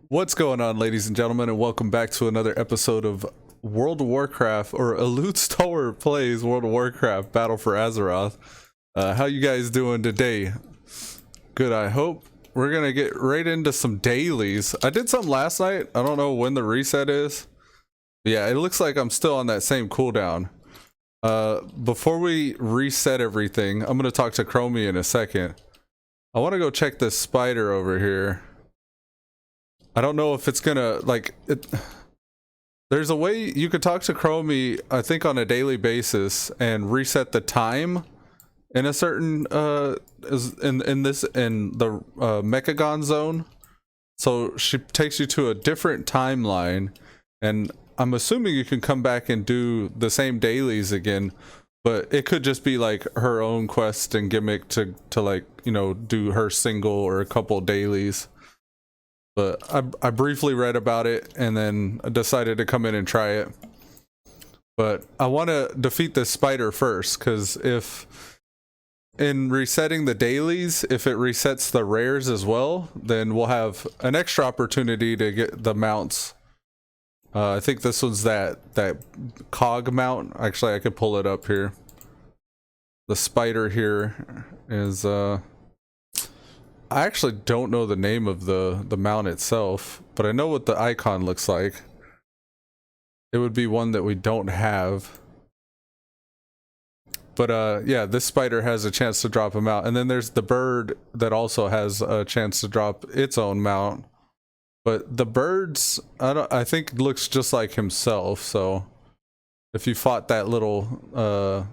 What's going on, ladies and gentlemen, and welcome back to another episode of World of Warcraft, or Elude Stalwart plays World of Warcraft Battle for Azeroth. How you guys doing today? Good, I hope. We're gonna get right into some dailies. I did some last night. I don't know when the reset is. Yeah, it looks like I'm still on that same cooldown. Before we reset everything, I'm gonna talk to Chromie in a second. I want to go check this spider over here. I don't know if it's gonna, there's a way you could talk to Chromie, I think, on a daily basis and reset the time in a certain, in the Mechagon zone. So she takes you to a different timeline, and I'm assuming you can come back and do the same dailies again, but it could just be like her own quest and gimmick to like, you know, do her single or a couple dailies. But I briefly read about it and then I decided to come in and try it. But I want to defeat this spider first, because if in resetting the dailies, if it resets the rares as well, then we'll have an extra opportunity to get the mounts. I think this one's that cog mount. Actually, I could pull it up here. The spider here is I actually don't know the name of the mount itself, but I know what the icon looks like. It would be one that we don't have. But yeah, this spider has a chance to drop a mount, and then there's the bird that also has a chance to drop its own mount. But the bird's, I think looks just like himself, so if you fought that little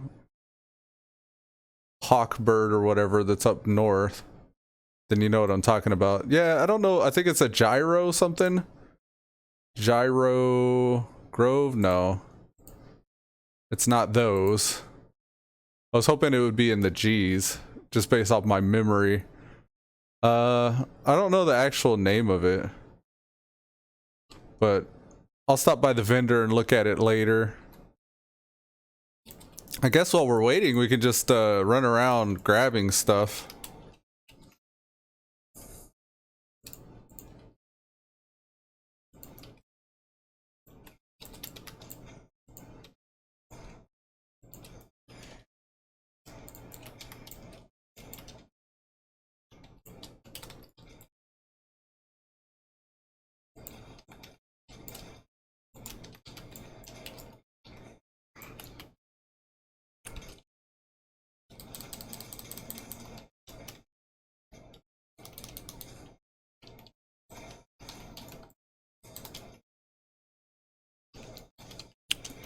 hawk bird or whatever that's up north, then you know what I'm talking about. Yeah, I don't know. I think it's a gyro something. Gyro Grove? No. It's not those. I was hoping it would be in the G's, just based off my memory. I don't know the actual name of it, but I'll stop by the vendor and look at it later. I guess while we're waiting, we can just run around grabbing stuff.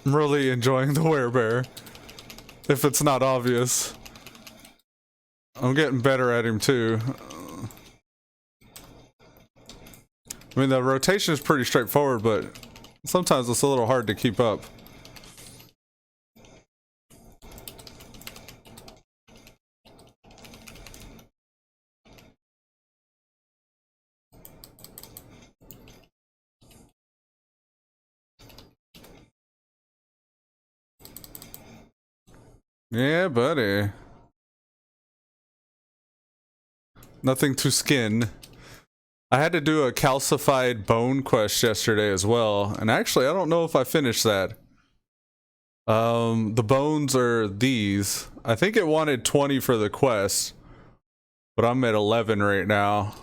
I'm really enjoying the werebear, if it's not obvious. I'm getting better at him too. I mean, the rotation is pretty straightforward, but sometimes it's a little hard to keep up. Yeah, buddy. Nothing to skin. I had to do a calcified bone quest yesterday as well, and actually I don't know if I finished that. The bones are these. I think it wanted 20 for the quest, but I'm at 11 right now.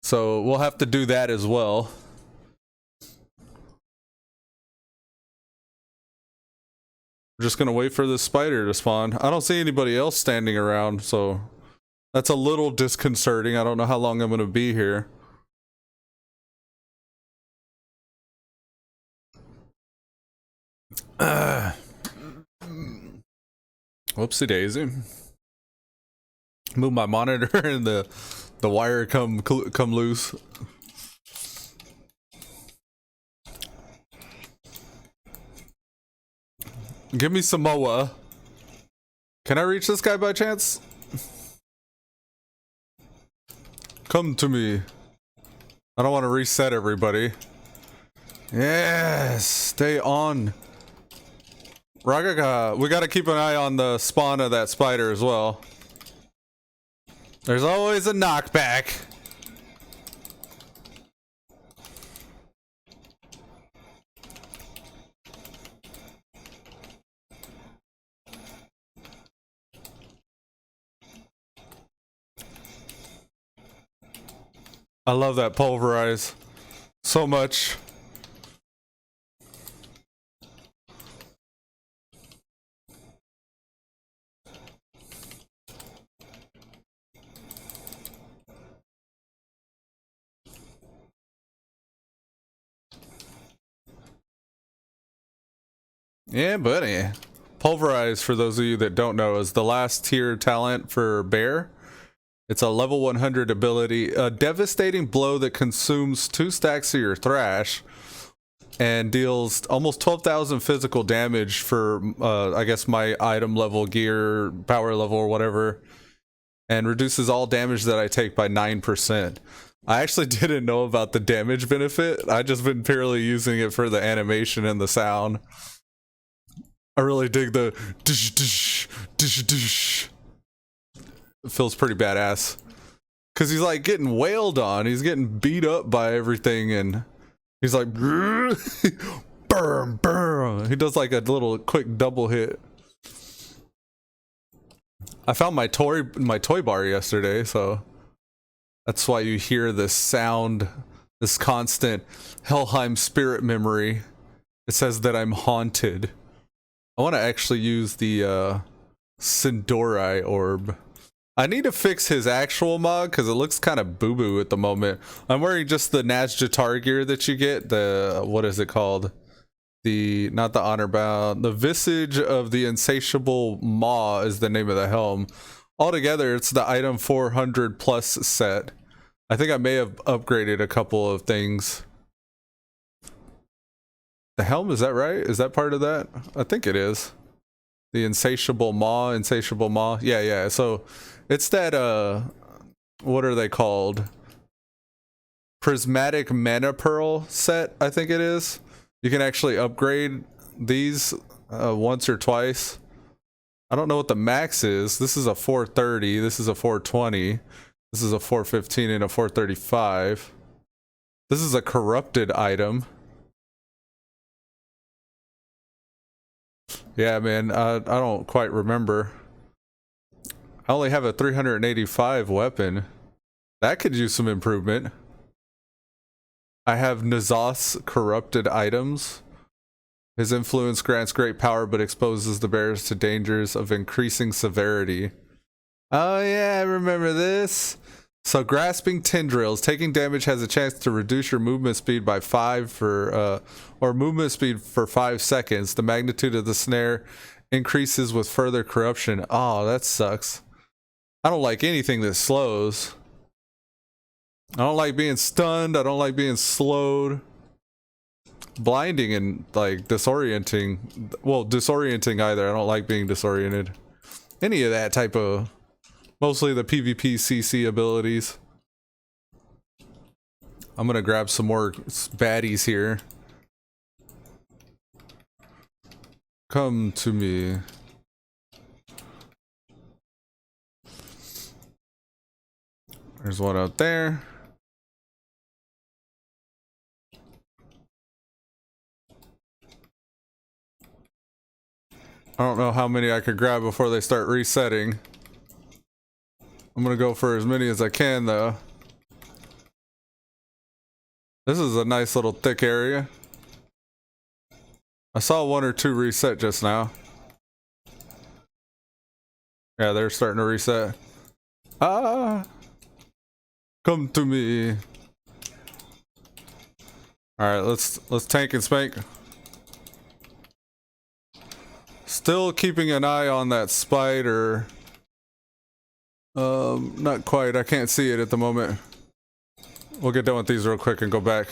So we'll have to do that as well. We're just gonna wait for the spider to spawn. I don't see anybody else standing around, so that's a little disconcerting. I don't know how long I'm gonna be here. Whoopsie daisy. Move my monitor and the wire come loose. Give me some Moa. Can I reach this guy by chance? Come to me. I don't want to reset everybody. Yes, stay on. Ragaga, we gotta keep an eye on the spawn of that spider as well. There's always a knockback. I love that pulverize so much. Yeah, buddy. Pulverize, for those of you that don't know, is the last tier talent for Bear. It's a level 100 ability, a devastating blow that consumes 2 stacks of your thrash and deals almost 12,000 physical damage for, I guess, my item level, gear, power level, or whatever, and reduces all damage that I take by 9%. I actually didn't know about the damage benefit. I just been purely using it for the animation and the sound. I really dig the dish dish dish dish. It feels pretty badass. Cause he's like getting wailed on, he's getting beat up by everything, and he's like burn, burn. He does like a little quick double hit. I found my toy bar yesterday, so that's why you hear this sound, this constant Helheim spirit memory. It says that I'm haunted. I want to actually use the Sindori orb. I need to fix his actual mod because it looks kind of boo-boo at the moment. I'm wearing just the Nazjatar gear that you get. The, what is it called? The, not the honor bound, the Visage of the Insatiable Maw is the name of the helm. Altogether, it's the item 400 plus set. I think I may have upgraded a couple of things. The helm, is that right? Is that part of that? I think it is. The Insatiable Maw, Yeah. So it's that, what are they called? Prismatic Mana Pearl set, I think it is. You can actually upgrade these once or twice. I don't know what the max is. This is a 430, this is a 420, this is a 415 and a 435. This is a corrupted item. Yeah, man, I don't quite remember. I only have a 385 weapon. That could use some improvement. I have Nazoth's corrupted items. His influence grants great power but exposes the bearers to dangers of increasing severity. Oh yeah, I remember this. So grasping tendrils, taking damage has a chance to reduce your movement speed by 5 for or movement speed for 5 seconds. The magnitude of the snare increases with further corruption. Oh, that sucks. I don't like anything that slows. I don't like being stunned. I don't like being slowed. Blinding and like disorienting. Well, disorienting either. I don't like being disoriented. Any of that type of, mostly the PvP CC abilities. I'm gonna grab some more baddies here. Come to me. There's one out there. I don't know how many I could grab before they start resetting. I'm gonna go for as many as I can though. This is a nice little thick area. I saw 1 or 2 reset just now. Yeah, they're starting to reset. Ah! Come to me. Alright, let's tank and spank. Still keeping an eye on that spider. Not quite. I can't see it at the moment. We'll get done with these real quick and go back.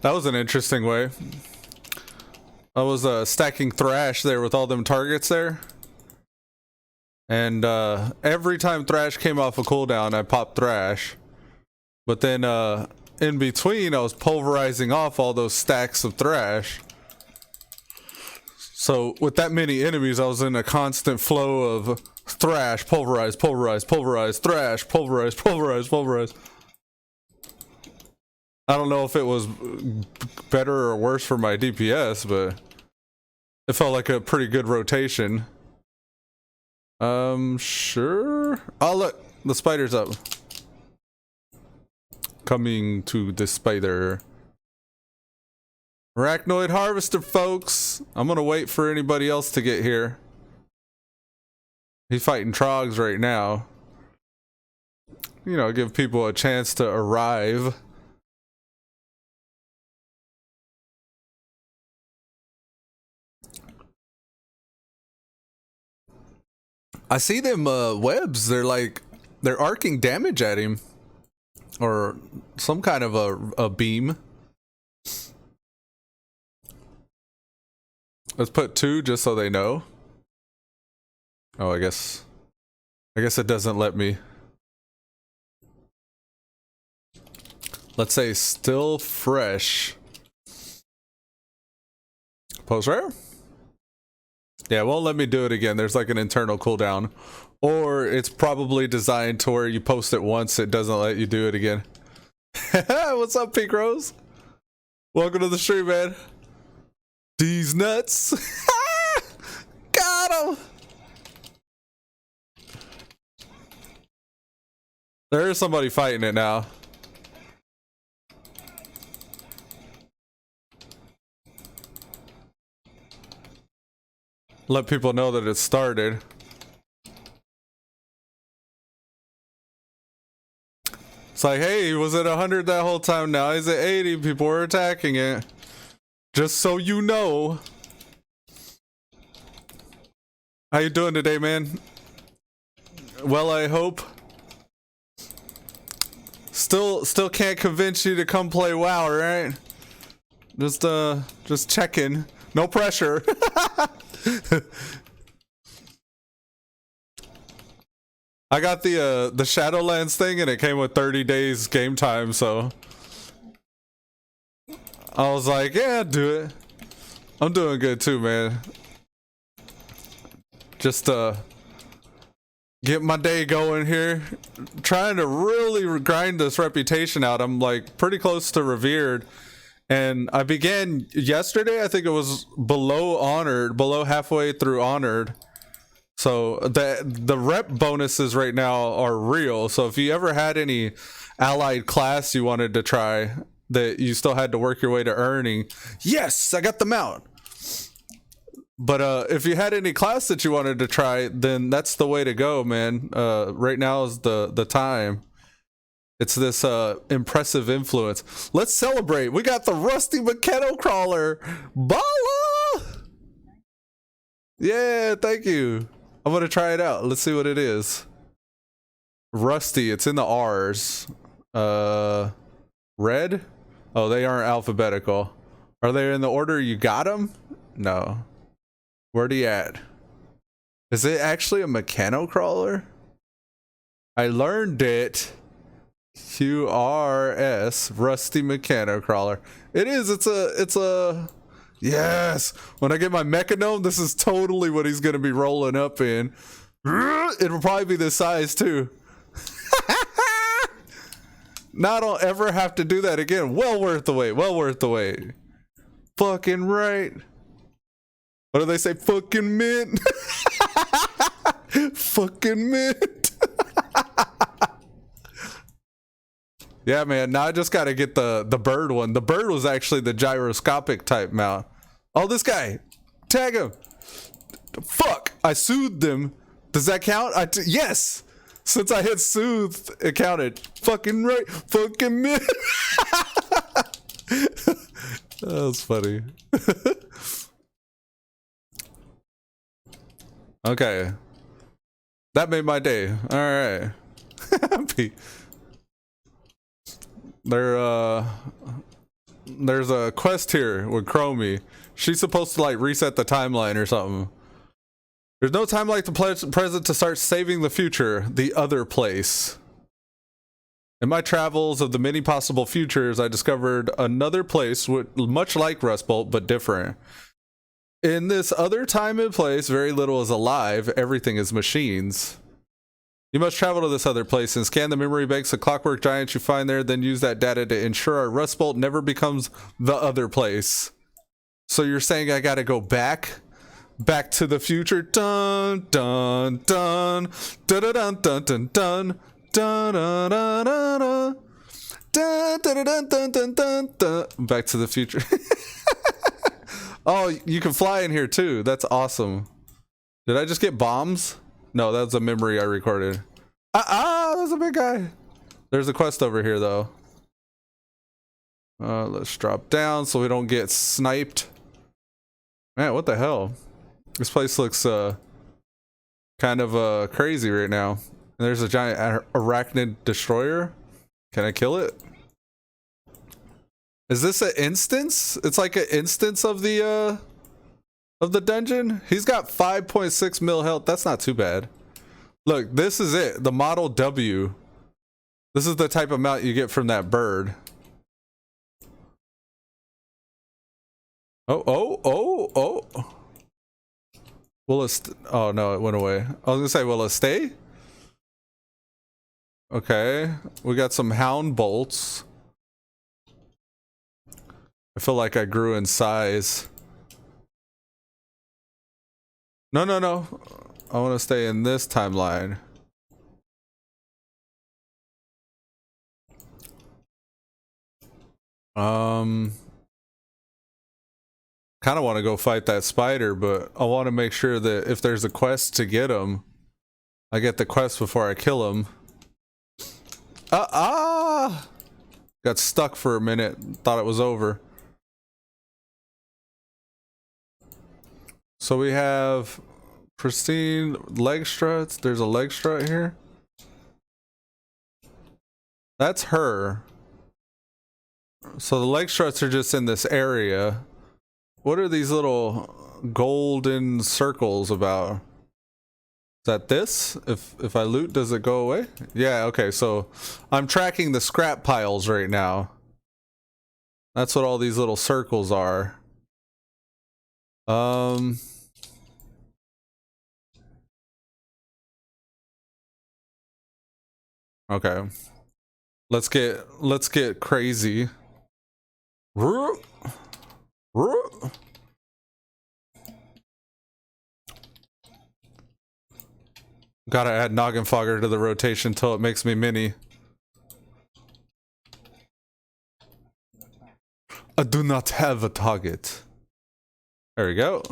That was an interesting way. I was stacking thrash there with all them targets there. And every time thrash came off a cooldown, I popped thrash. But then in between, I was pulverizing off all those stacks of thrash. So with that many enemies, I was in a constant flow of thrash, pulverize, pulverize, pulverize, thrash, pulverize, pulverize, pulverize. I don't know if it was better or worse for my DPS, but it felt like a pretty good rotation. Sure. Oh, look, the spider's up. Coming to the spider. Arachnoid harvester, folks. I'm gonna wait for anybody else to get here. He's fighting trogs right now. You know, give people a chance to arrive. I see them webs. They're arcing damage at him, or some kind of a beam. Let's put 2 just so they know. Oh, I guess it doesn't let me. Let's say still fresh. Post rare? Yeah, won't let me do it again. There's like an internal cooldown. Or it's probably designed to where you post it once, it doesn't let you do it again. What's up, Pink Rose? Welcome to the stream, man. These nuts. Got him. There is somebody fighting it now. Let people know that it started. It's like, hey, he was at 100 that whole time. Now he's at 80. People were attacking it. Just so you know. How you doing today, man? Well, I hope. Still can't convince you to come play WoW, right? Just checking. No pressure. I got the Shadowlands thing and it came with 30 days game time, so I was like, yeah, do it. I'm doing good too, man. Just get my day going here. Trying to really grind this reputation out. I'm like pretty close to revered. And I began yesterday, I think it was below honored, below halfway through honored. So the rep bonuses right now are real. So if you ever had any allied class you wanted to try that you still had to work your way to earning, yes, I got them out. But if you had any class that you wanted to try, then that's the way to go, man. Right now is the time. It's this impressive influence. Let's celebrate. We got the Rusty Mechano Crawler. Bala! Yeah, thank you. I'm gonna try it out. Let's see what it is. Rusty, it's in the R's. Red? Oh, they aren't alphabetical. Are they in the order you got them? No. Where'd he at? Is it actually a Mechano Crawler? I learned it. QRS, Rusty Mechano Crawler. It is, it's a yes. When I get my Mechanome, this is totally what he's gonna be rolling up in. It'll probably be this size too. Now I don't ever have to do that again. Well worth the wait, well worth the wait. Fucking right. What do they say? Fucking mint. Fucking mint. Yeah, man. Now I just gotta get the bird one. The bird was actually the gyroscopic type mount. Oh, this guy. Tag him. Fuck. I soothed him. Does that count? Yes. Since I hit soothed, it counted. Fucking right. Fucking mint. That was funny. Okay. That made my day. All right. Happy. There's a quest here with Chromie. She's supposed to like reset the timeline or something. There's no time like the present to start saving the future. The other place. In my travels of the many possible futures, I discovered another place much like Rust Bolt, but different. In this other time and place, very little is alive. Everything is machines. You must travel to this other place and scan the memory banks of clockwork giants you find there, then use that data to ensure our Rust Bolt never becomes the other place. So you're saying I gotta go back to the future? Dun dun dun dun dun dun dun dun dun dun dun dun dun dun dun dun dun. Back to the future. Oh, you can fly in here too. That's awesome. Did I just get bombs? No, that's a memory I recorded. There's a big guy. There's a quest over here though. Let's drop down so we don't get sniped. Man, what the hell? This place looks kind of crazy right now. And there's a giant arachnid destroyer. Can I kill it? Is this an instance? It's like an instance of the dungeon. He's got 5.6 mil health. That's not too bad. Look, this is it. The Model W. This is the type of mount you get from that bird. Oh. Will it oh no, it went away. I was gonna say, will it stay? Okay. We got some hound bolts. I feel like I grew in size. No. I want to stay in this timeline. Kind of want to go fight that spider, but I want to make sure that if there's a quest to get him, I get the quest before I kill him. Got stuck for a minute. Thought it was over. So we have pristine leg struts. There's a leg strut here. That's her. So the leg struts are just in this area. What are these little golden circles about? Is that this? If I loot, does it go away? Yeah, okay, so I'm tracking the scrap piles right now. That's what all these little circles are. Okay. Let's get crazy. Gotta add noggin fogger to the rotation till it makes me mini. I do not have a target. There we go.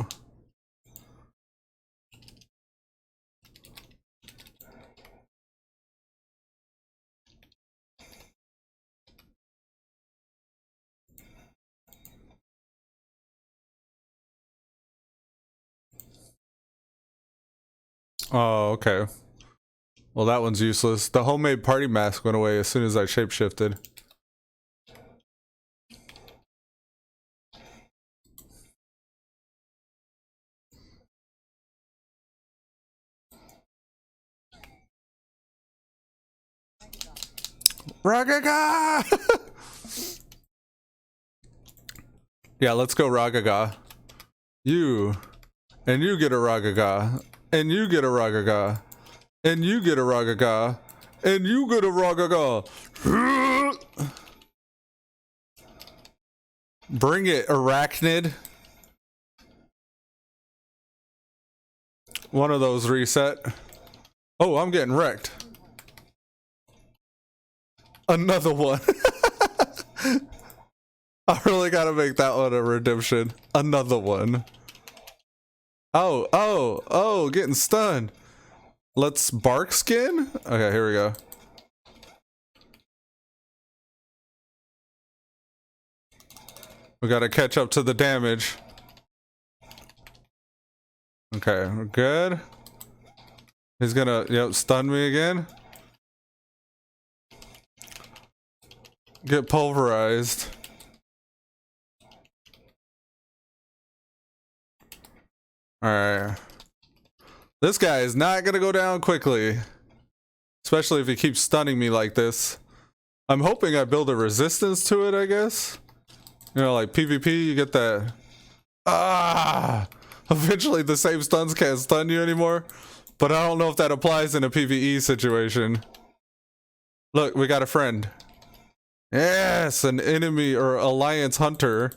Oh, okay. Well, that one's useless. The homemade party mask went away as soon as I shapeshifted. Ragaga! Yeah, let's go Ragaga. You. And you get a Ragaga. And you get a Ragaga. And you get a Ragaga. And you get a Ragaga. Bring it, arachnid. One of those reset. Oh, I'm getting wrecked. Another one. I really gotta make that one a redemption. Another one. Oh, getting stunned. Let's bark skin? Okay, here we go. We gotta catch up to the damage. Okay, we're good. He's gonna, yep, stun me again. Get pulverized. Alright. This guy is not gonna go down quickly. Especially if he keeps stunning me like this. I'm hoping I build a resistance to it, I guess. You know, like PvP, you get that. Eventually the same stuns can't stun you anymore, but I don't know if that applies in a PvE situation. Look, we got a friend. Yes, an enemy or alliance hunter.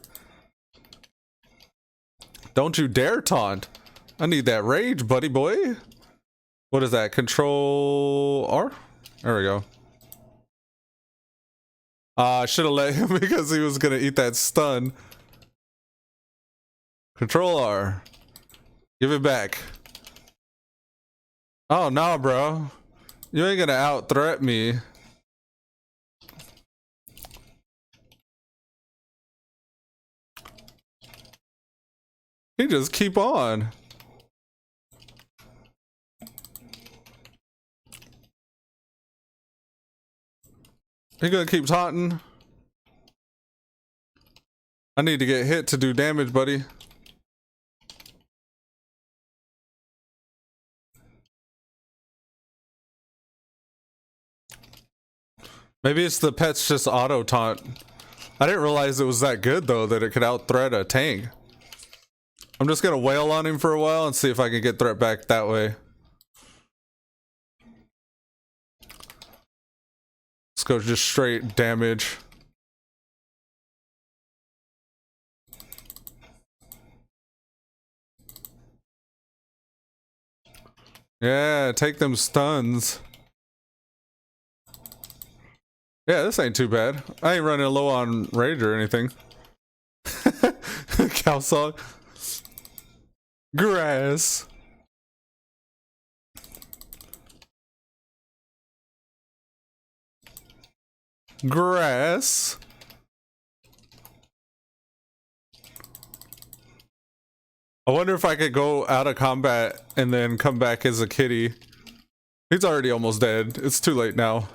Don't you dare taunt. I need that rage, buddy boy. What is that? Control R? There we go. I should have let him because he was gonna eat that stun. Control R. Give it back. Oh no, bro. You ain't gonna out threat me. He just keep on. He gonna keep taunting. I need to get hit to do damage, buddy. Maybe it's the pet's just auto taunt. I didn't realize it was that good though, that it could out threat a tank. I'm just gonna wail on him for a while and see if I can get threat back that way. Let's go just straight damage. Yeah, take them stuns. Yeah, this ain't too bad. I ain't running low on rage or anything. Cow song. Grass. Grass. I wonder if I could go out of combat and then come back as a kitty. He's already almost dead. It's too late now.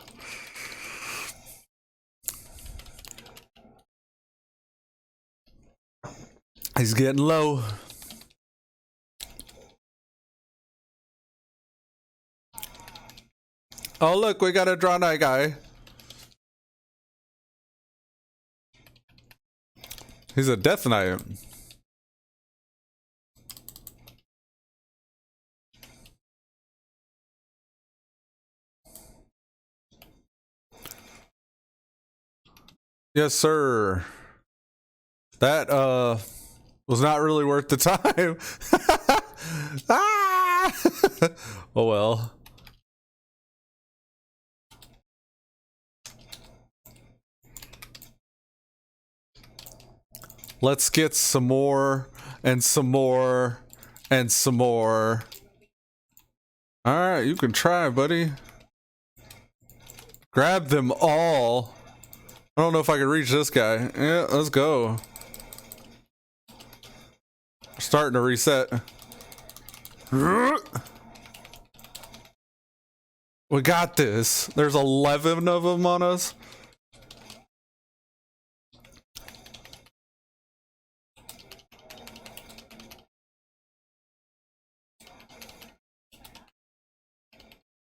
He's getting low. Oh look, we got a Draw Knight guy. He's a Death Knight. Yes, sir. That was not really worth the time. Ah! Oh well. Let's get some more and some more and some more. All right, you can try, buddy. Grab them all. I don't know if I can reach this guy. Yeah, let's go. Starting to reset. We got this. There's 11 of them on us.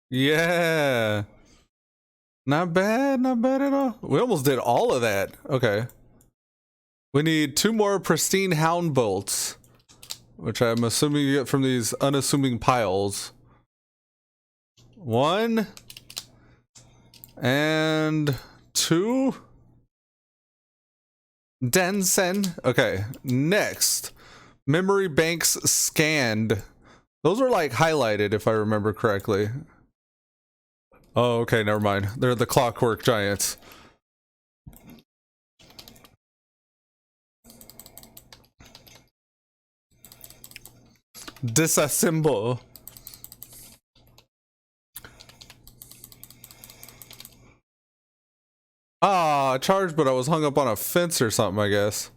Yeah. Not bad at all. We almost did all of that. Okay. We need 2 more pristine hound bolts, which I'm assuming you get from these unassuming piles. 1 and 2. Densen. Okay. Next. Memory banks scanned. Those are like highlighted if I remember correctly. Oh, okay, never mind. They're the clockwork giants. Disassemble. Ah, I charged, but I was hung up on a fence or something, I guess.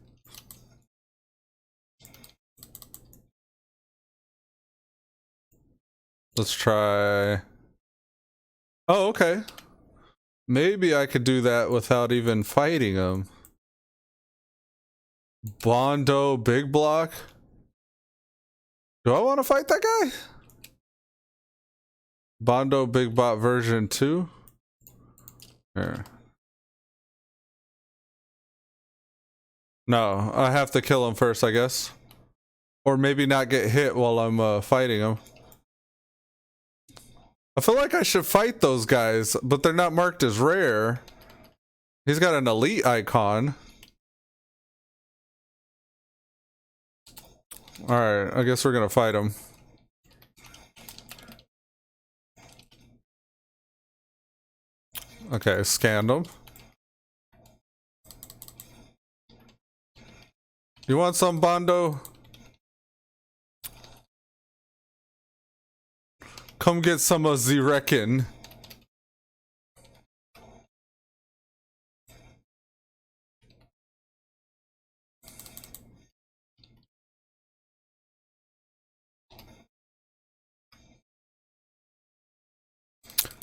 Let's try. Oh, okay. Maybe I could do that without even fighting him. Bondo big block. Do I want to fight that guy? Bondo big bot version 2. Here. No, I have to kill him first, I guess. Or maybe not get hit while I'm fighting him. I feel like I should fight those guys, but they're not marked as rare. He's got an elite icon. Alright, I guess we're gonna fight him. Okay, scanned him. You want some, Bondo? Come get some of the reckon.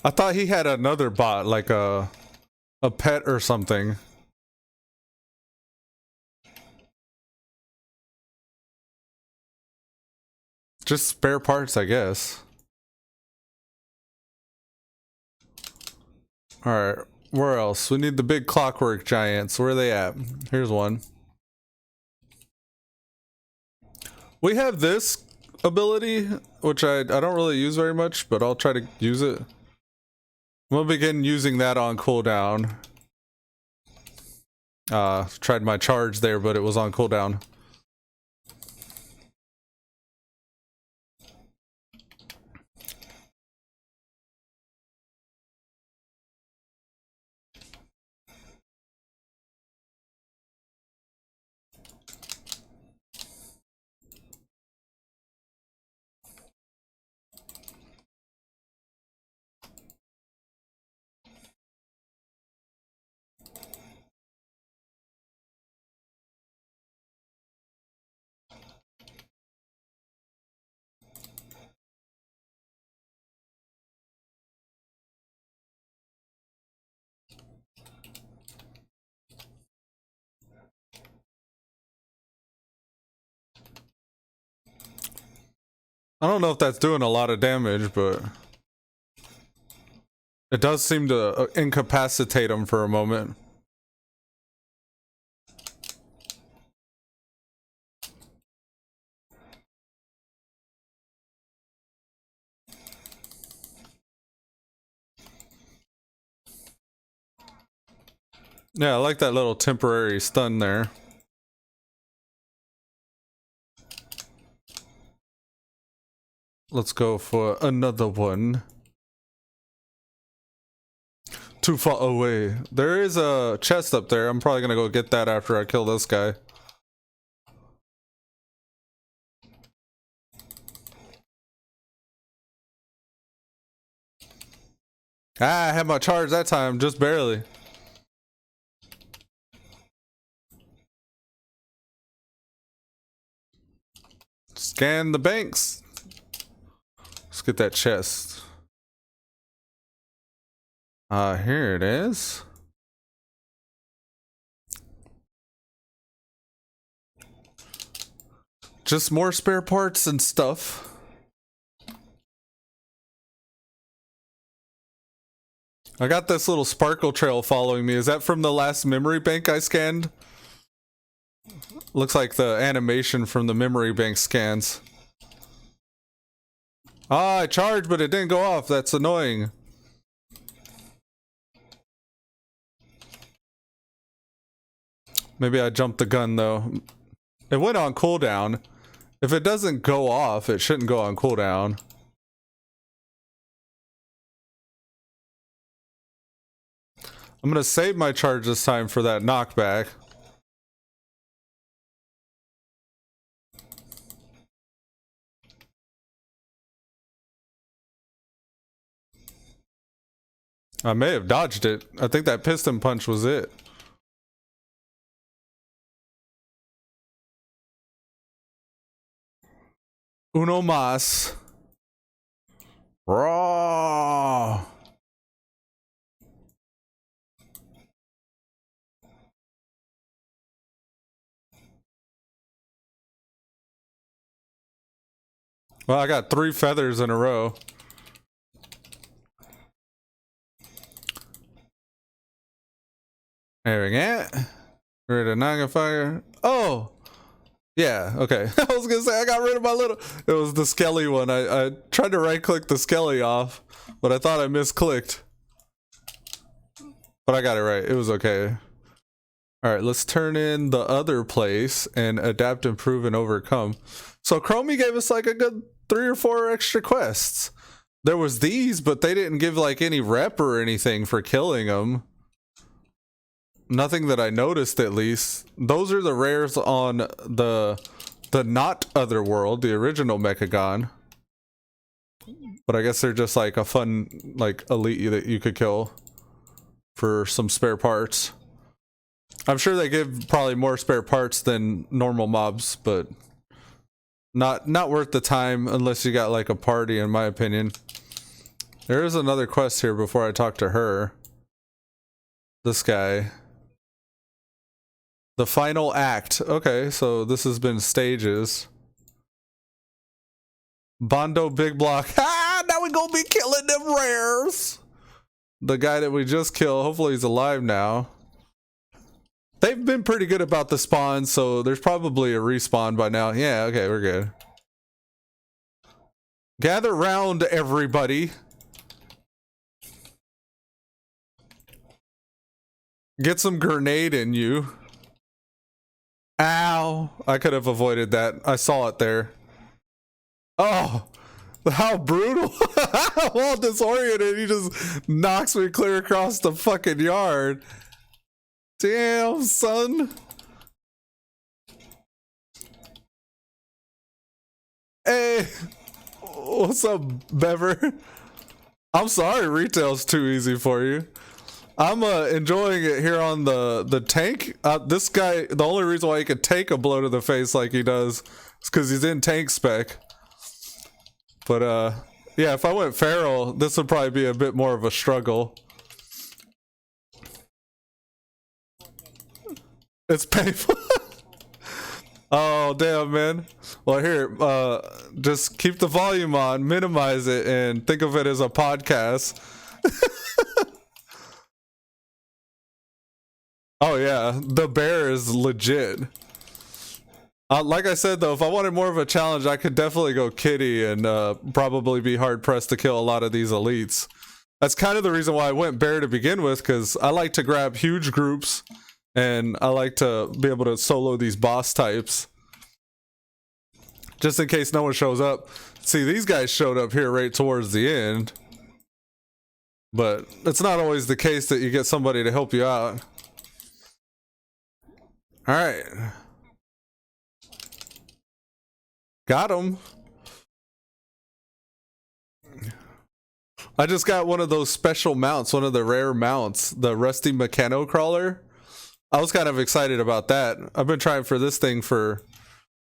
I thought he had another bot, like a pet or something. Just spare parts, I guess. Alright, where else? We need the big clockwork giants. Where are they at? Here's one. We have this ability, which I don't really use very much, but I'll try to use it. We'll begin using that on cooldown. Tried my charge there, but it was on cooldown. I don't know if that's doing a lot of damage, but it does seem to incapacitate him for a moment. Yeah, I like that little temporary stun there. Let's go for another one. Too far away. There is a chest up there. I'm probably gonna go get that after I kill this guy. Ah, I had my charge that time, just barely. Scan the banks. Let's get that chest. Here it is. Just more spare parts and stuff. I got this little sparkle trail following me. Is that from the last memory bank I scanned? Looks like the animation from the memory bank scans. Ah, I charged, but it didn't go off. That's annoying. Maybe I jumped the gun, though. It went on cooldown. If it doesn't go off, it shouldn't go on cooldown. I'm gonna save my charge this time for that knockback. I may have dodged it. I think that piston punch was it. Uno mas. Raw. Well, I got 3 feathers in a row. There we go. Ready to fire. Oh! Yeah, okay. I was gonna say I got rid of my little. It was the skelly one. I tried to right click the skelly off, but I thought I misclicked. But I got it right. It was okay. Alright, let's turn in the other place and adapt, improve, and overcome. So Chromie gave us like a good 3 or 4 extra quests. There was these, but they didn't give like any rep or anything for killing them. Nothing that I noticed, at least. Those are the rares on the not other world, the original Mechagon. But I guess they're just like a fun like elite that you could kill for some spare parts. I'm sure they give probably more spare parts than normal mobs, but not worth the time unless you got like a party, in my opinion. There is another quest here before I talk to her. This guy. The final act. Okay, so this has been stages. Bondo Big Block. Ah, now we gonna be killing them rares. The guy that we just killed, hopefully he's alive now. They've been pretty good about the spawn, so there's probably a respawn by now. Yeah, okay, we're good. Gather round, everybody. Get some grenade in you. Ow. I could have avoided that. I saw it there. Oh, how brutal. I'm all disoriented. He just knocks me clear across the fucking yard. Damn, son. Hey, what's up, Bever? I'm sorry retail's too easy for you. I'm enjoying it here on the tank. This guy, the only reason why he could take a blow to the face like he does is because he's in tank spec. But yeah, if I went feral, this would probably be a bit more of a struggle. It's painful. Oh, damn, man. Well, here, just keep the volume on, minimize it, and think of it as a podcast. Oh, yeah. The bear is legit. Like I said, though, if I wanted more of a challenge, I could definitely go kitty and probably be hard-pressed to kill a lot of these elites. That's kind of the reason why I went bear to begin with, because I like to grab huge groups. And I like to be able to solo these boss types. Just in case no one shows up. See, these guys showed up here right towards the end. But it's not always the case that you get somebody to help you out. Alright. Got him. I just got one of those special mounts, one of the rare mounts. The Rusty Mechano Crawler. I was kind of excited about that. I've been trying for this thing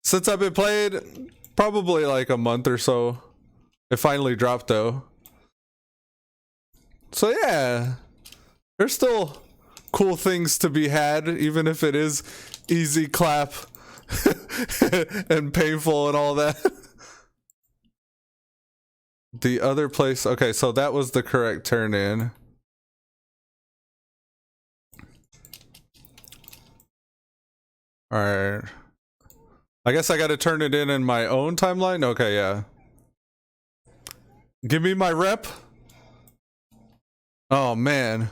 since I've been playing, probably like a month or so. It finally dropped though. So yeah, there's still cool things to be had, even if it is easy clap and painful and all that. The other place, okay, so that was the correct turn in. Alright. I guess I gotta turn it in my own timeline? Okay, yeah. Give me my rep. Oh, man.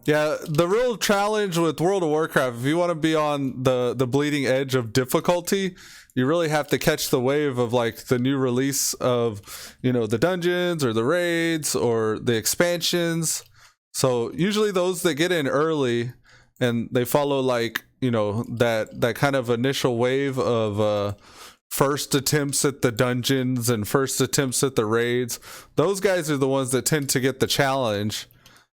Yeah, the real challenge with World of Warcraft, if you want to be on the bleeding edge of difficulty, you really have to catch the wave of like the new release of, you know, the dungeons or the raids or the expansions. So usually those that get in early and they follow like, you know, that kind of initial wave of first attempts at the dungeons and first attempts at the raids, those guys are the ones that tend to get the challenge.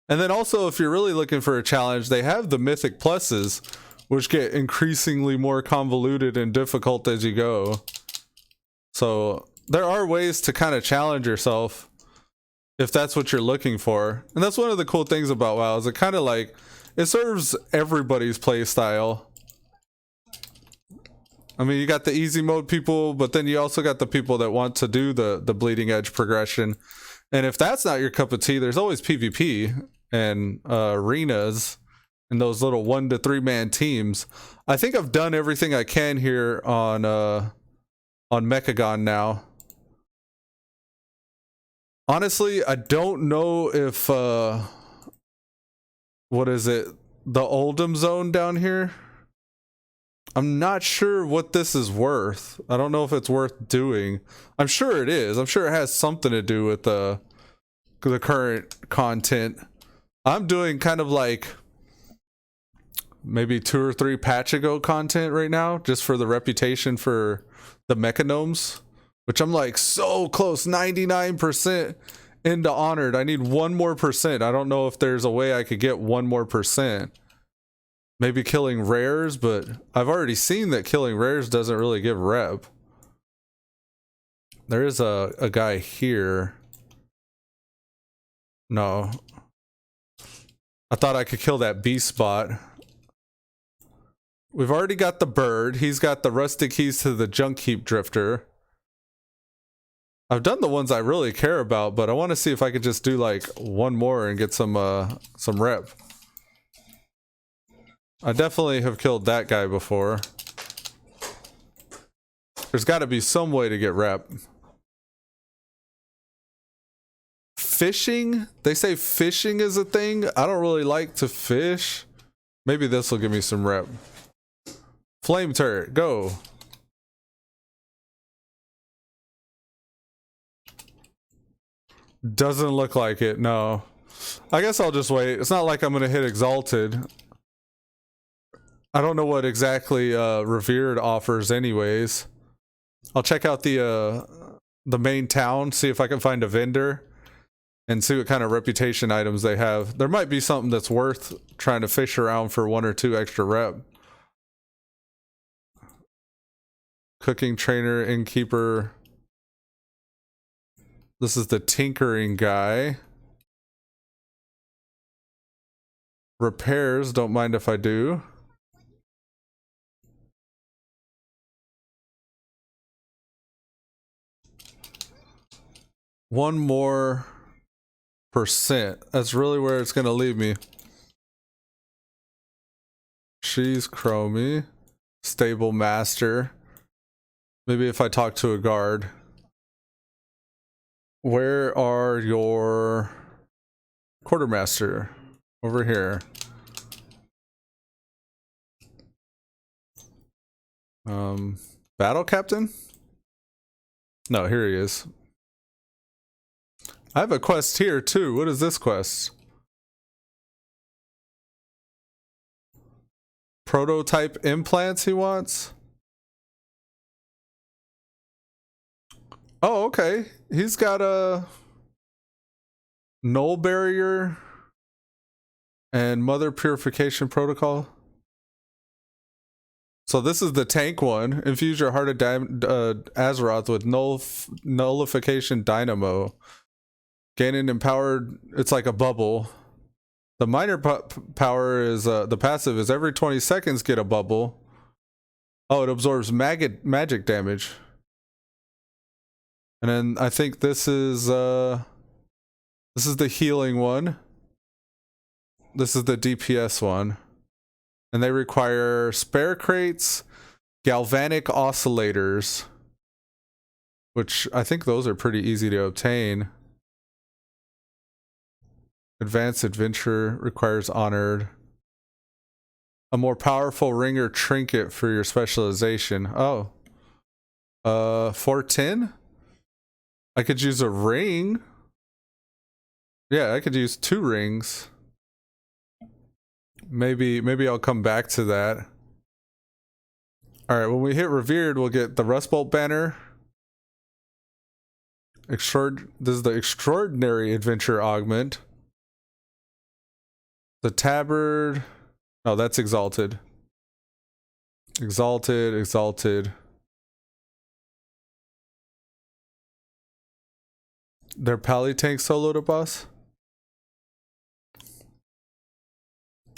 And then also, if you're really looking for a challenge, they have the Mythic Pluses, which get increasingly more convoluted and difficult as you go. So there are ways to kind of challenge yourself if that's what you're looking for. And that's one of the cool things about WoW, is it kind of like, it serves everybody's play style. I mean, you got the easy mode people, but then you also got the people that want to do the bleeding edge progression. And if that's not your cup of tea, there's always PvP and arenas in those little 1 to 3 man teams. I think I've done everything I can here on Mechagon now. Honestly, I don't know if what is it? The Oldham zone down here? I'm not sure what this is worth. I don't know if it's worth doing. I'm sure it is. I'm sure it has something to do with the current content. I'm doing kind of like maybe 2 or 3 patch ago content right now, just for the reputation for the Mechanomes, which I'm like so close, 99% into Honored. I need 1 more percent. I don't know if there's a way I could get 1 more percent. Maybe killing rares, but I've already seen that killing rares doesn't really give rep. There is a guy here. No. I thought I could kill that beast spot. We've already got the bird. He's got the rustic keys to the junk heap drifter. I've done the ones I really care about, but I want to see if I could just do like 1 more and get some rep. I definitely have killed that guy before. There's got to be some way to get rep. Fishing? They say fishing is a thing. I don't really like to fish. Maybe this will give me some rep. Flame turret, go. Doesn't look like it, no. I guess I'll just wait. It's not like I'm gonna hit Exalted. I don't know what exactly Revered offers anyways. I'll check out the main town, see if I can find a vendor, and see what kind of reputation items they have. There might be something that's worth trying to fish around for 1 or 2 extra rep. Cooking trainer, innkeeper. This is the tinkering guy. Repairs, don't mind if I do. One more percent. That's really where it's gonna leave me. She's Chromie. Stable master. Maybe if I talk to a guard. Where are your quartermaster? Over here. Battle captain? No, here he is. I have a quest here too. What is this quest? Prototype implants he wants? Oh, okay. He's got a null barrier and mother purification protocol. So this is the tank one. Infuse your Heart of Azeroth with nullification dynamo. Gaining empowered, it's like a bubble. The minor power is, the passive is every 20 seconds get a bubble. Oh, it absorbs magic damage. And then I think this is the healing one. This is the DPS one. And they require spare crates, galvanic oscillators, which I think those are pretty easy to obtain. Advanced adventure requires honored. A more powerful ring or trinket for your specialization. Oh. 410? I could use a ring. Yeah, I could use 2 rings. Maybe I'll come back to that. Alright, when we hit Revered, we'll get the Rustbolt banner. This is the Extraordinary Adventure Augment. The Tabard. Oh, that's Exalted. Exalted. Their Pally Tank soloed a boss?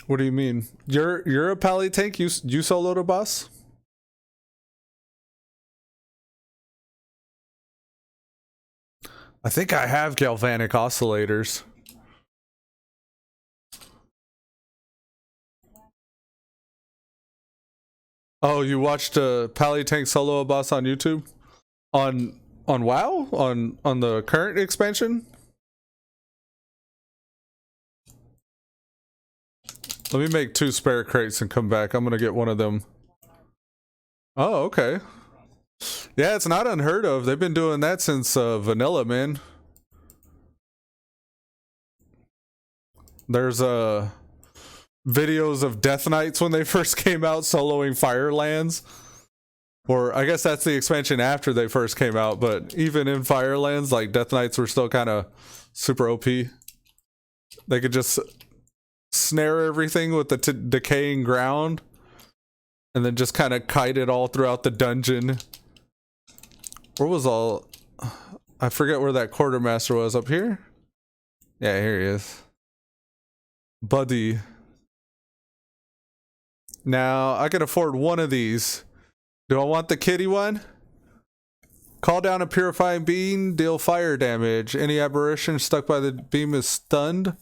What do you mean? You're a Pally Tank? You soloed a boss? I think I have galvanic oscillators. Oh, you watched Pally Tank solo boss on YouTube? On WoW? On the current expansion? Let me make 2 spare crates and come back. I'm gonna get one of them. Oh, okay. Yeah, it's not unheard of. They've been doing that since vanilla, man. There's videos of Death Knights when they first came out soloing Firelands. Or I guess that's the expansion after they first came out, but even in Firelands, like Death Knights were still kind of super OP. They could just snare everything with the decaying ground and then just kind of kite it all throughout the dungeon. Where was all... I forget where that quartermaster was. Up here? Yeah, here he is. Buddy. Now, I can afford one of these. Do I want the kitty one? Call down a purifying beam, deal fire damage. Any aberration stuck by the beam is stunned.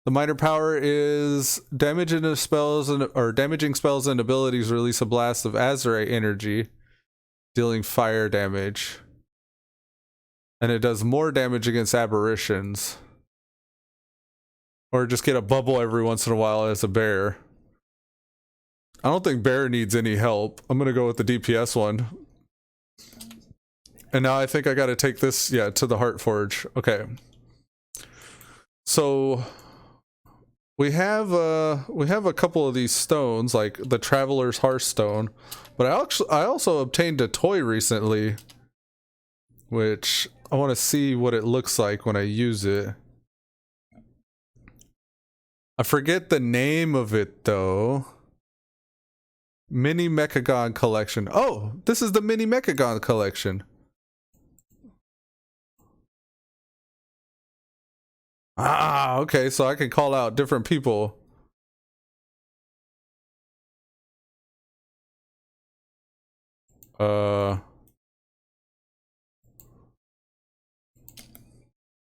The minor power is damaging spells and abilities release a blast of Azerite energy, dealing fire damage. And it does more damage against aberrations. Or just get a bubble every once in a while as a bear. I don't think bear needs any help. I'm gonna go with the DPS one. And now I think I gotta take this, yeah, to the Heart Forge. Okay. So we have a couple of these stones, like the Traveler's Hearthstone, but I also obtained a toy recently, which I want to see what it looks like when I use it. I forget the name of it though. Mini Mechagon collection. Oh, this is the Mini Mechagon collection. Ah, okay, so I can call out different people.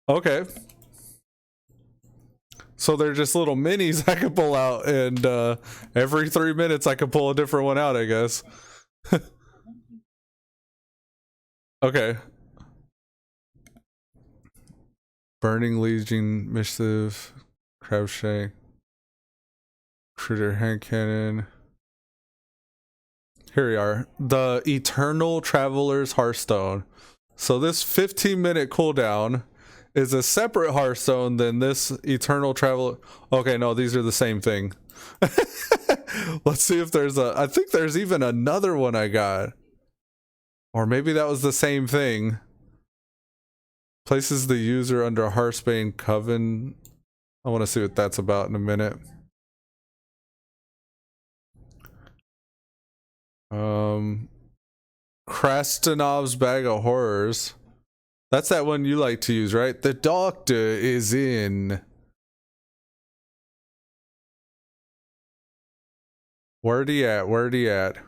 Okay. So they're just little minis I can pull out, and every 3 minutes I can pull a different one out, I guess. Okay. Burning Legion, Missive, Crabshank, Critter Hand Cannon. Here we are. The Eternal Traveler's Hearthstone. So this 15-minute cooldown is a separate Hearthstone than this Eternal Traveler. Okay, no, these are the same thing. Let's see if there's I think there's even another one I got. Or maybe that was the same thing. Places the user under Hearthbane Coven. I want to see what that's about in a minute. Krastenov's Bag of Horrors. That's that one you like to use, right? The doctor is in. Where'd he at? Where'd he at?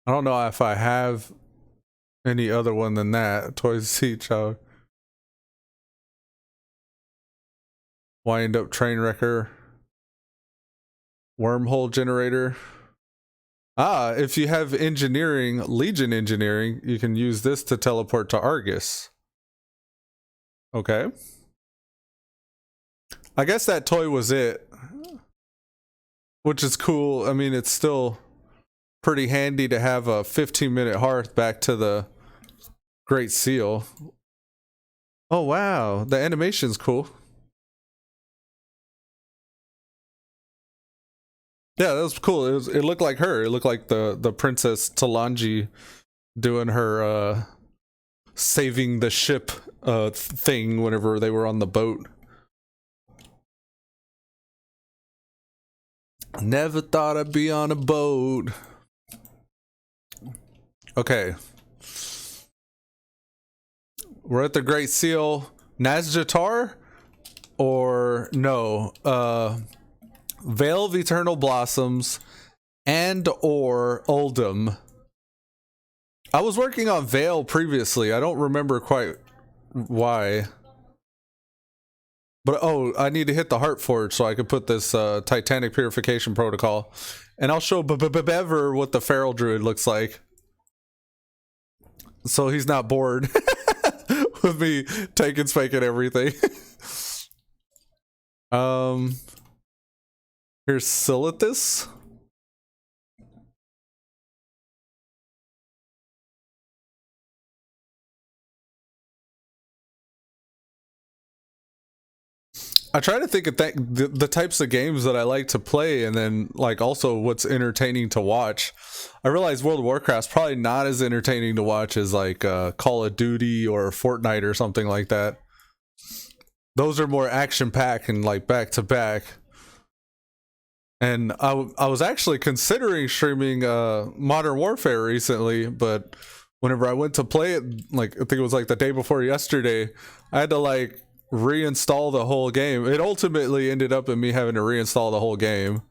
I don't know if I have any other one than that. Toys Seat Child. Wind Up Train Wrecker. Wormhole Generator. Ah, if you have engineering, Legion engineering, you can use this to teleport to Argus. Okay. I guess that toy was it. Which is cool. I mean, it's still pretty handy to have a 15-minute hearth back to the Great Seal. Oh, wow. The animation's cool. Yeah, that was cool. It looked like her. It looked like the Princess Talanji doing her saving the ship thing whenever they were on the boat. Never thought I'd be on a boat. Okay. We're at the Great Seal. Nazjatar? Or no, Veil of Eternal Blossoms and or Uldum. I was working on Veil previously. I don't remember quite why. But oh, I need to hit the Heart Forge so I can put this Titanic Purification Protocol. And I'll show Bever what the Feral Druid looks like. So he's not bored with me taking, spanking everything. Here's Silithus. I try to think of the types of games that I like to play, and then like also what's entertaining to watch. I realize World of Warcraft's probably not as entertaining to watch as like Call of Duty or Fortnite or something like that. Those are more action packed and like back to back. And I was actually considering streaming Modern Warfare recently, but whenever I went to play it, like I think it was like the day before yesterday, I had to like reinstall the whole game. It ultimately ended up in me having to reinstall the whole game,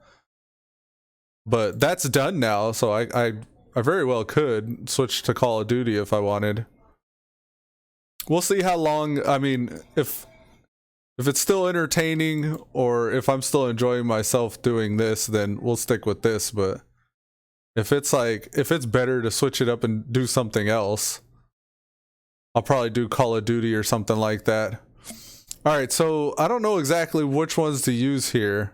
but that's done now, so I very well could switch to Call of Duty if I wanted. We'll see how long. I mean, if it's still entertaining or if I'm still enjoying myself doing this, then we'll stick with this. But if it's better to switch it up and do something else, I'll probably do Call of Duty or something like that. Alright, so I don't know exactly which ones to use here.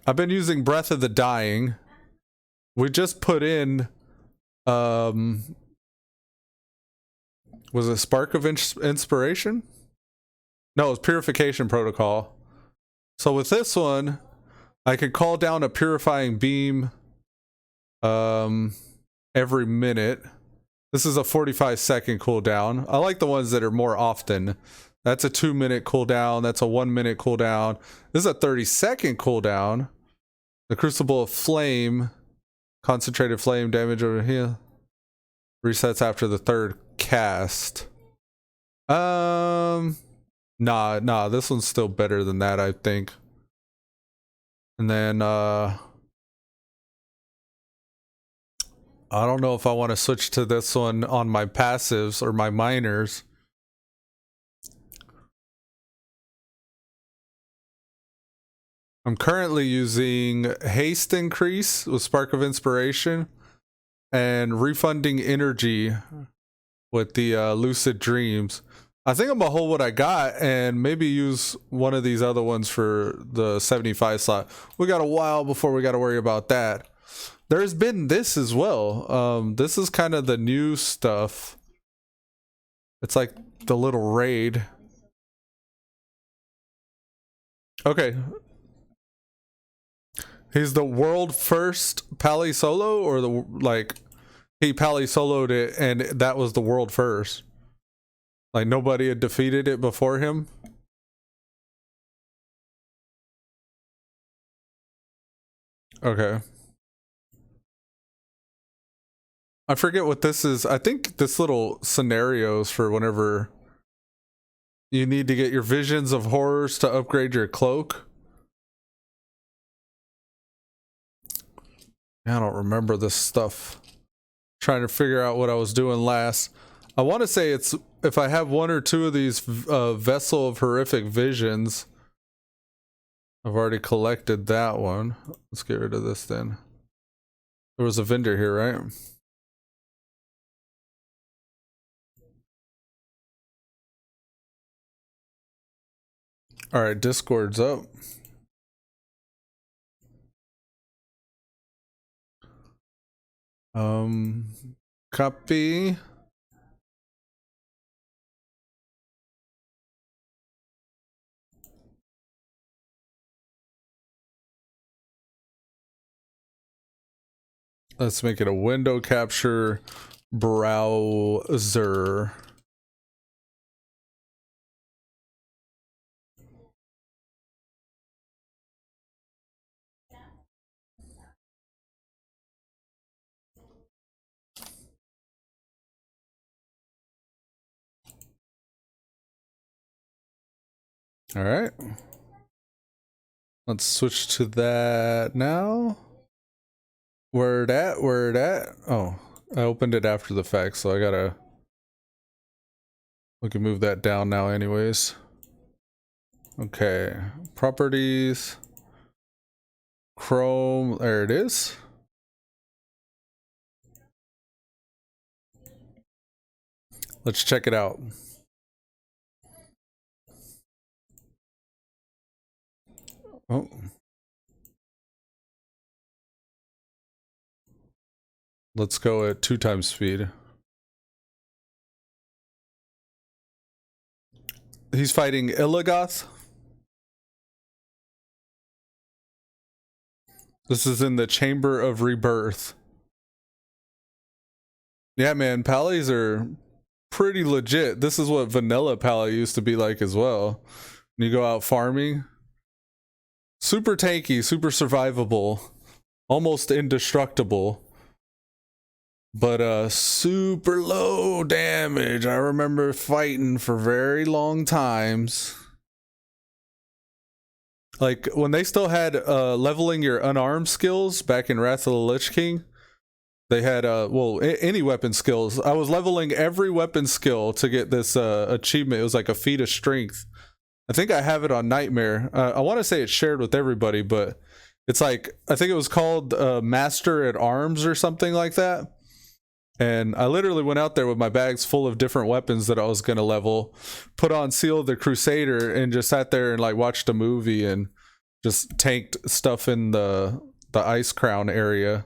I've been using Breath of the Dying. We just put in was it Spark of Inspiration? No, it's Purification Protocol. So with this one, I could call down a Purifying Beam every minute. This is a 45-second cooldown. I like the ones that are more often. That's a 2-minute cooldown. That's a 1-minute cooldown. This is a 30-second cooldown. The Crucible of Flame, concentrated flame damage over here, resets after the third cast. Nah, this one's still better than that, I think. And then I don't know if I want to switch to this one on my passives or my minors. I'm currently using Haste Increase with Spark of Inspiration and Refunding Energy with the Lucid Dreams. I think I'm gonna hold what I got and maybe use one of these other ones for the 75 slot. We got a while before we got to worry about that. There's been this as well. This is kind of the new stuff. It's like the little raid. Okay. He's the world first Pally solo, or the like he Pally soloed it and that was the world first. Like nobody had defeated it before him. Okay. I forget what this is. I think this little scenarios for whenever you need to get your visions of horrors to upgrade your cloak. I don't remember this stuff. Trying to figure out what I was doing last. I want to say it's if I have one or two of these Vessel of Horrific Visions. I've already collected that one. Let's get rid of this then. There was a vendor here, right? All right, Discord's up. Copy. Let's make it a window capture browser. All right. Let's switch to that now. Where it at? Where it at? Oh, I opened it after the fact, so I gotta... We can move that down now anyways. Okay, properties, Chrome, there it is. Let's check it out. Oh. Let's go at 2 times speed. He's fighting Ilagoth. This is in the Chamber of Rebirth. Yeah, man, pallies are pretty legit. This is what vanilla pally used to be like as well. When you go out farming, super tanky, super survivable, almost indestructible, but super low damage. I remember fighting for very long times. Like when they still had leveling your unarmed skills back in Wrath of the Lich King. They had well, any weapon skills. I was leveling every weapon skill to get this achievement. It was like a feat of strength. I think I have it on Nightmare. I want to say it's shared with everybody, but it's like, I think it was called Master at Arms or something like that. And I literally went out there with my bags full of different weapons that I was going to level, put on Seal of the Crusader, and just sat there and like watched a movie and just tanked stuff in the Ice Crown area.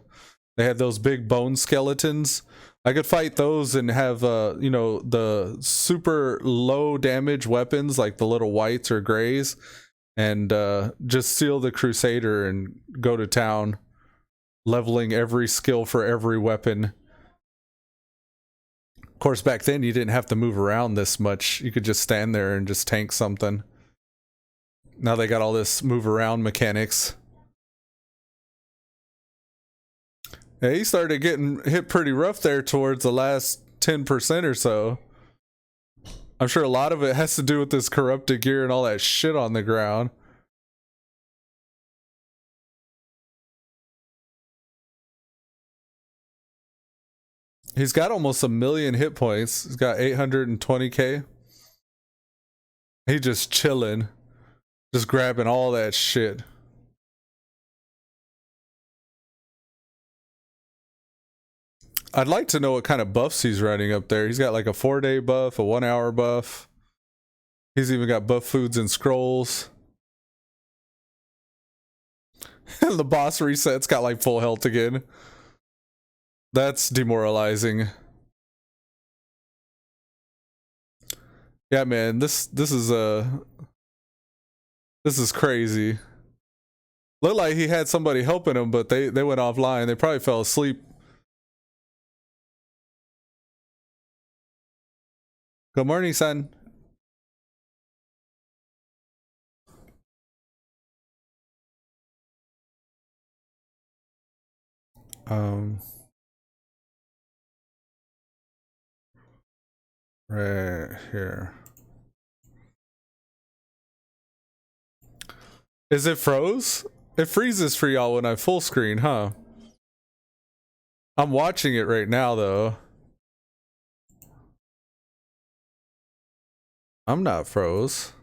They had those big bone skeletons. I could fight those and have, you know, the super low damage weapons like the little whites or grays, and just Seal the Crusader and go to town, leveling every skill for every weapon. Of course, back then you didn't have to move around this much. You could just stand there and just tank something. Now they got all this move around mechanics. Yeah, he started getting hit pretty rough there towards the last 10% or so. I'm sure a lot of it has to do with this corrupted gear and all that shit on the ground. He's got almost 1 million hit points. He's got 820k. He just chilling. Just grabbing all that shit. I'd like to know what kind of buffs he's running up there. He's got like a 4-day buff, a 1-hour buff. He's even got buff foods and scrolls. And the boss reset's got like full health again. That's demoralizing. Yeah, man, this is crazy. Looked like he had somebody helping him, but they went offline. They probably fell asleep. Good morning, son. Right here. Is it froze? It freezes for y'all when I full screen, huh? I'm watching it right now, though. I'm not froze.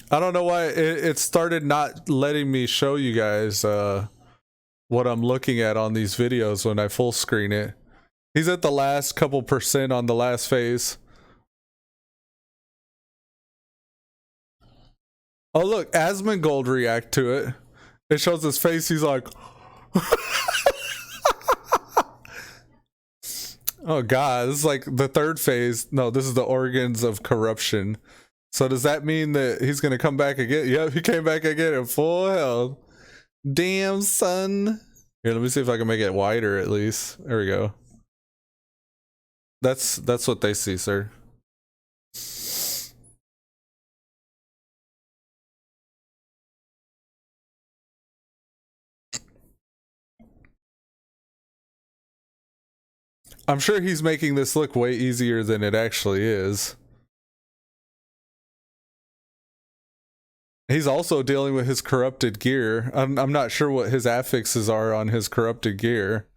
I don't know why it started not letting me show you guys what I'm looking at on these videos when I full screen it. He's at the last couple percent on the last phase. Oh look, Asmongold react to it. It shows his face, he's like oh god, this is like the 3rd phase. No, this is the organs of corruption. So does that mean that he's gonna come back again? Yep, he came back again in full health. Damn, son. Here, let me see if I can make it wider at least. There we go. That's what they see, sir. I'm sure he's making this look way easier than it actually is. He's also dealing with his corrupted gear. I'm not sure what his affixes are on his corrupted gear,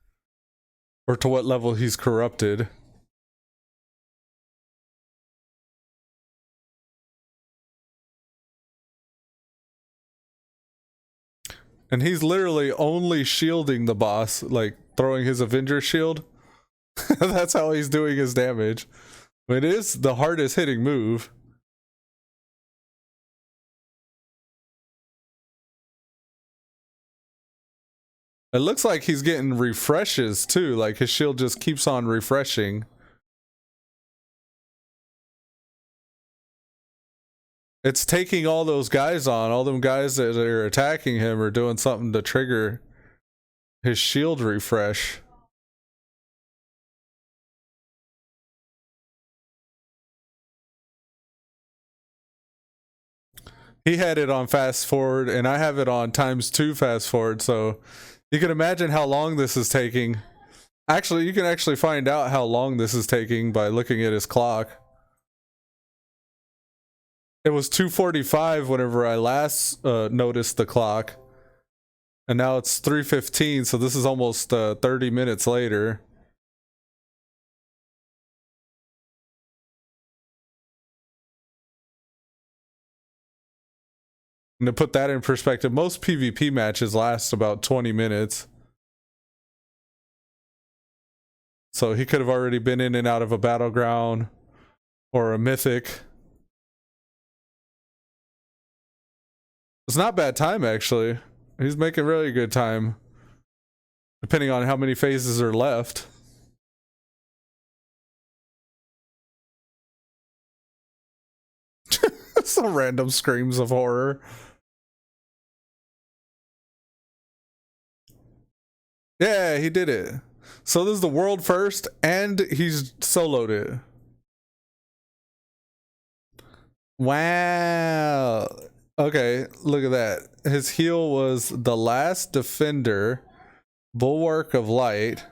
or to what level he's corrupted. And he's literally only shielding the boss, like throwing his Avenger shield. That's how he's doing his damage. It is the hardest hitting move. It looks like he's getting refreshes too, like his shield just keeps on refreshing. It's taking all those guys on, all them guys that are attacking him are doing something to trigger his shield refresh. He had it on fast forward and I have it on ×2 fast forward, so you can imagine how long this is taking. Actually, you can actually find out how long this is taking by looking at his clock. It was 2:45 whenever I last noticed the clock. And now it's 3:15, so this is almost 30 minutes later. And to put that in perspective, most PvP matches last about 20 minutes. So he could have already been in and out of a battleground or a mythic. It's not bad time, actually. He's making really good time, depending on how many phases are left. Some random screams of horror. Yeah, he did it. So this is the world first, and he's soloed it. Wow. Okay, look at that. His heal was the last defender, bulwark of light,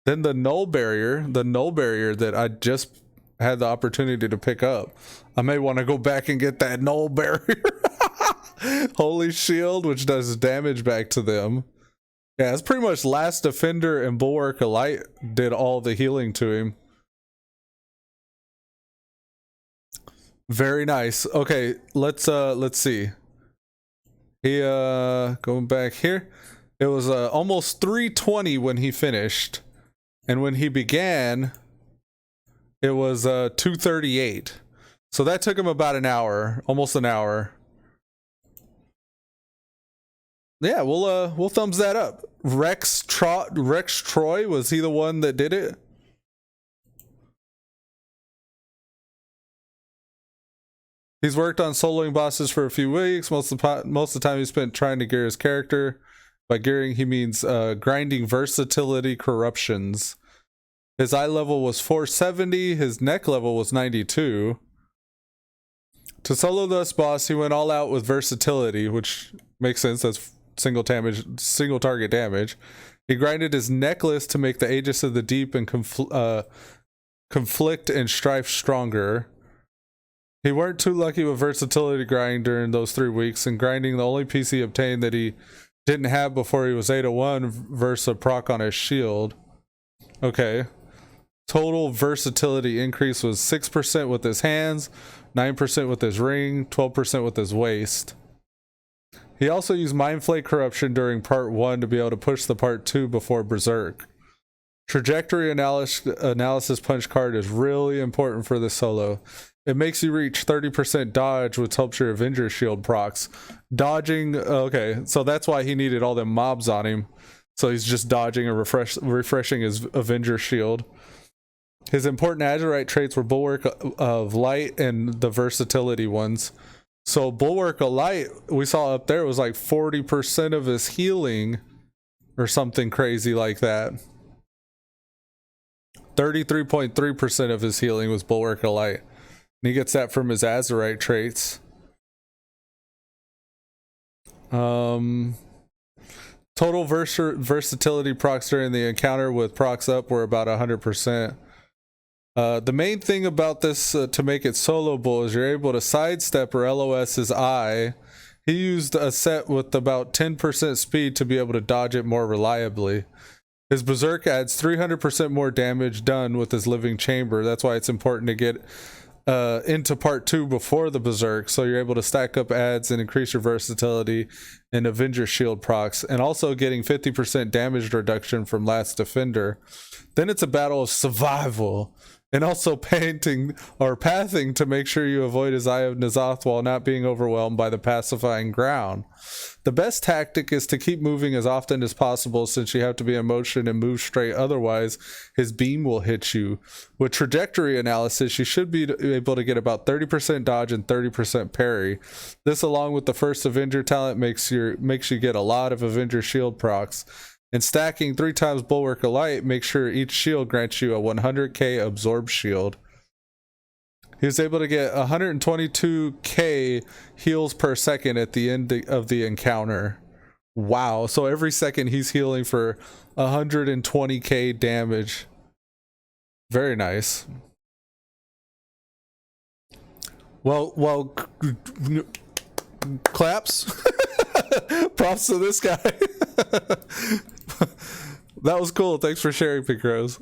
then the null barrier that I just had the opportunity to pick up. I may want to go back and get that null barrier. Holy shield, which does damage back to them. Yeah, it's pretty much last defender and bulwark of light did all the healing to him. Very nice. Okay, let's see. He going back here. It was almost 3:20 when he finished. And when he began, it was 2:38. So that took him about an hour, almost an hour. Yeah, we'll thumbs that up. Rex Troy, was he the one that did it? He's worked on soloing bosses for a few weeks. Most of the time he spent trying to gear his character. By gearing, he means grinding versatility corruptions. His eye level was 470. His neck level was 92. To solo this boss, he went all out with versatility, which makes sense. That's single target damage. He grinded his necklace to make the Aegis of the Deep and conflict and strife stronger. He weren't too lucky with versatility grind during those 3 weeks, and grinding the only piece he obtained that he didn't have before he was 801 versus a proc on his shield. Okay. Total versatility increase was 6% with his hands, 9% with his ring, 12% with his waist. He also used Mind Flake Corruption during part 1 to be able to push the part 2 before Berserk. Trajectory analysis punch card is really important for this solo. It makes you reach 30% dodge, which helps your Avenger shield procs. Dodging, okay, so that's why he needed all them mobs on him. So he's just dodging and refreshing his Avenger shield. His important Azurite traits were Bulwark of Light and the versatility ones. So Bulwark of Light, we saw up there, was like 40% of his healing or something crazy like that. 33.3% of his healing was Bulwark of Light. And he gets that from his Azurite traits. Total versatility procs during the encounter with procs up were about 100%. The main thing about this to make it soloable is you're able to sidestep or LOS his eye. He used a set with about 10% speed to be able to dodge it more reliably. His Berserk adds 300% more damage done with his Living Chamber. That's why it's important to get into part 2 before the berserk, so you're able to stack up adds and increase your versatility and Avenger shield procs, and also getting 50% damage reduction from last defender. Then it's a battle of survival, and also pathing to make sure you avoid his Eye of N'Zoth while not being overwhelmed by the pacifying ground. The best tactic is to keep moving as often as possible, since you have to be in motion and move straight, otherwise his beam will hit you. With trajectory analysis, you should be able to get about 30% dodge and 30% parry. This, along with the first Avenger talent, makes you get a lot of Avenger shield procs. And stacking 3 times Bulwark of Light makes sure each shield grants you a 100k absorb shield. He was able to get 122k heals per second at the end of the encounter. Wow, so every second he's healing for 120k damage. Very nice. Well, claps. Props to this guy. That was cool. Thanks for sharing, Pink Rose.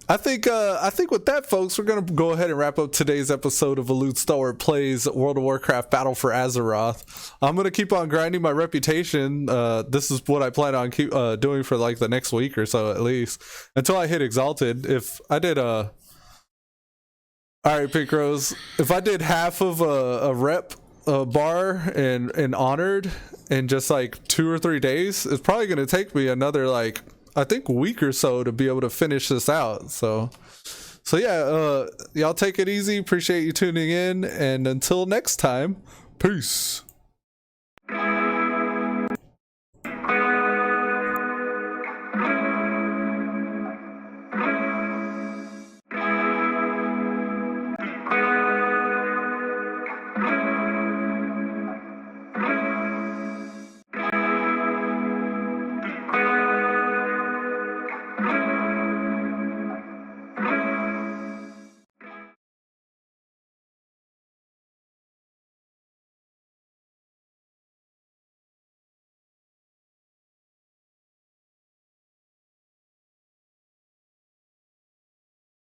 I think with that, folks, we're gonna go ahead and wrap up today's episode of Elude Stalwart Plays World of Warcraft Battle for Azeroth. I'm gonna keep on grinding my reputation. This is what I plan on keep doing for like the next week or so, at least, until I hit Exalted. If I did all right, Pink Rose, if I did half of a rep bar and honored in just like 2 or 3 days, it's probably gonna take me another like, I think, a week or so to be able to finish this out. So yeah, y'all take it easy. Appreciate you tuning in, and until next time, peace.